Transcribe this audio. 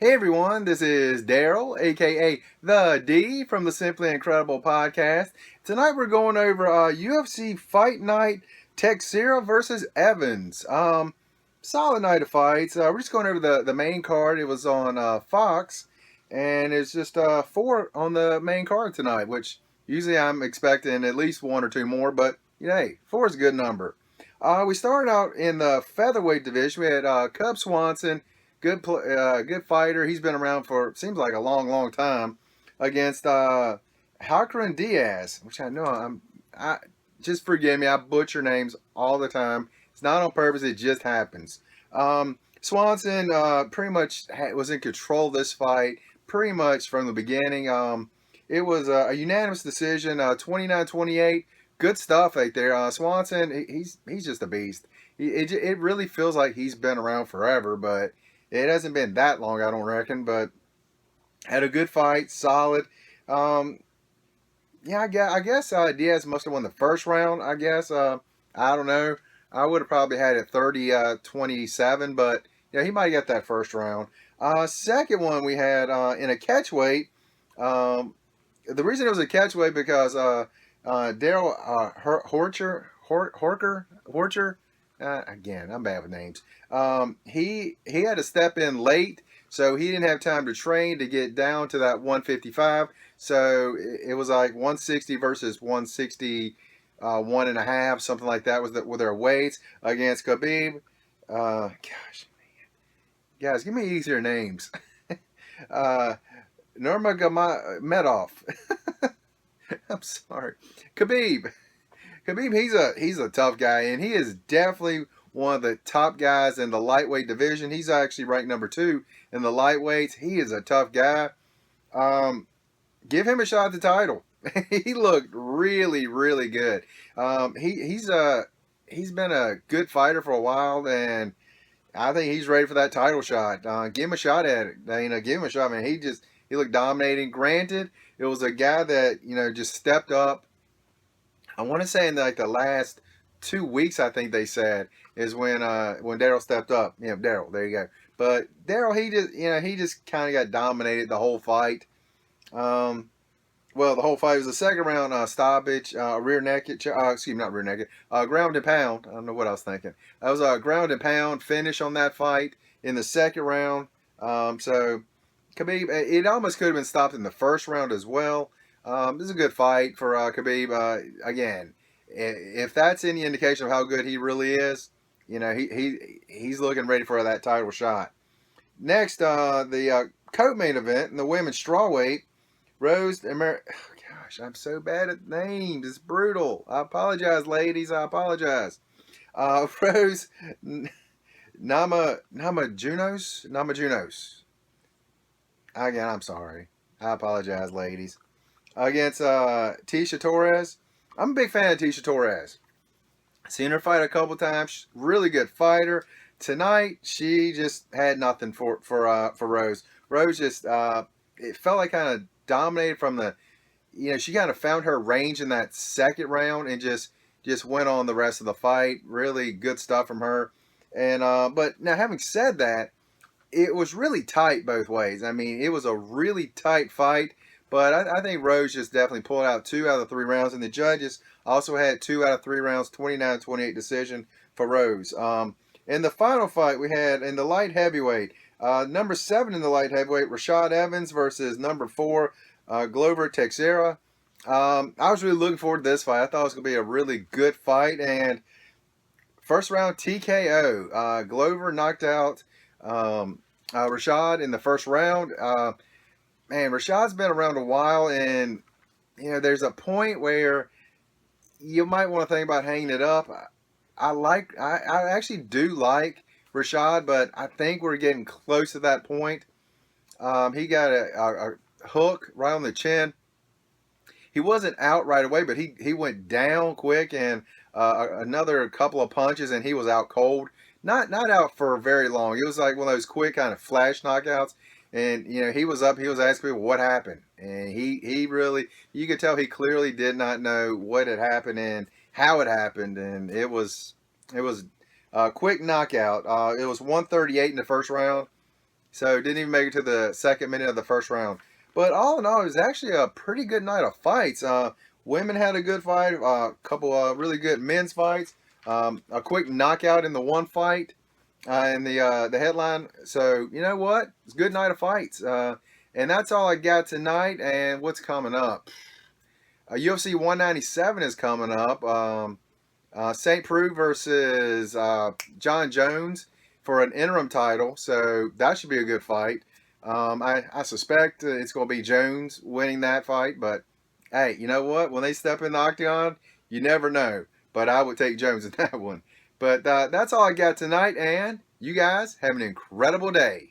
Hey everyone, this is Daryl, aka The D from the Simply Incredible podcast. Tonight we're going over UFC Fight Night Teixeira versus Evans. Solid night of fights. We're just going over the main card. It was on Fox, and it's just four on the main card tonight, which usually I'm expecting at least one or two more, but hey, four is a good number. We started out in the featherweight division. We had Cub Swanson. Good fighter. He's been around for seems like a long time. Against Halcoran Diaz, which I know I just forgive me. I butcher names all the time. It's not on purpose. It just happens. Swanson pretty much was in control of this fight pretty much from the beginning. It was a unanimous decision, 29-28. Good stuff right there. Swanson, he's just a beast. It really feels like he's been around forever, but it hasn't been that long, I don't reckon, but had a good fight, solid. Um, yeah, I guess Diaz must have won the first round, I guess. I don't know. I would have probably had it 30-27, but yeah, he might get that first round. Second one we had in a catchweight. Um, the reason it was a catchweight because Daryl Horcher. Again, I'm bad with names. He had to step in late, so he didn't have time to train to get down to that 155. So it was like 160 versus 160, one and a half, something like that, with their weights against Khabib. Gosh, guys, give me easier names. uh, Nurmagomedov. I'm sorry, Khabib. Khabib, he's a tough guy, and he is definitely one of the top guys in the lightweight division. He's actually ranked number 2 in the lightweights. He is a tough guy. Give him a shot at the title. He looked really good. He's been a good fighter for a while, and I think he's ready for that title shot. Give him a shot at it. Give him a shot, man. He looked dominating. Granted, it was a guy that just stepped up. I want to say in like the last 2 weeks, I think they said is when Daryl stepped up. Daryl, there you go. But Daryl, he just kind of got dominated the whole fight. Um, well, the whole fight was the second round stoppage, rear naked. Excuse me, not rear naked. Ground and pound. I don't know what I was thinking. That was a ground and pound finish on that fight in the second round. So Khabib, it almost could have been stopped in the first round as well. This is a good fight for Khabib. Again, if that's any indication of how good he really is, he's looking ready for that title shot. Next, the co-main event in the women's strawweight, Rose. Gosh, I'm so bad at names. It's brutal. I apologize, ladies. I apologize. Rose Namajunas. Again, I'm sorry. I apologize, ladies. Against Tisha Torres. I'm a big fan of Tisha Torres. Seen her fight a couple times. Really good fighter. Tonight, she just had nothing for Rose. Rose just it felt like kind of dominated from the. She kind of found her range in that second round and just went on the rest of the fight. Really good stuff from her. And but now having said that, it was really tight both ways. I mean, it was a really tight fight. But I think Rose just definitely pulled out 2 out of the 3 rounds, and the judges also had 2 out of 3 rounds, 29-28 decision for Rose. In the final fight we had in the light heavyweight, number 7 in the light heavyweight, Rashad Evans versus number 4, Glover Teixeira. I was really looking forward to this fight. I thought it was going to be a really good fight, and first round TKO. Glover knocked out Rashad in the first round. Man, Rashad's been around a while, and there's a point where you might want to think about hanging it up. I actually do like Rashad, but I think we're getting close to that point. He got a hook right on the chin. He wasn't out right away, but he went down quick, and another couple of punches, and he was out cold. Not out for very long. It was like one of those quick kind of flash knockouts. And he was up. He was asking people what happened, and he really, you could tell he clearly did not know what had happened and how it happened, and it was a quick knockout. It was 138 in the first round. So didn't even make it to the second minute of the first round. But all in all, it was actually a pretty good night of fights. Women had a good fight, a couple of really good men's fights, a quick knockout in the one fight in the headline. So you know what? It's a good night of fights. And that's all I got tonight. And what's coming up? UFC 197 is coming up. St. Preux versus John Jones for an interim title. So that should be a good fight. I suspect it's going to be Jones winning that fight. But hey, you know what? When they step in the octagon, you never know. But I would take Jones in that one. But that's all I got tonight. And you guys have an incredible day.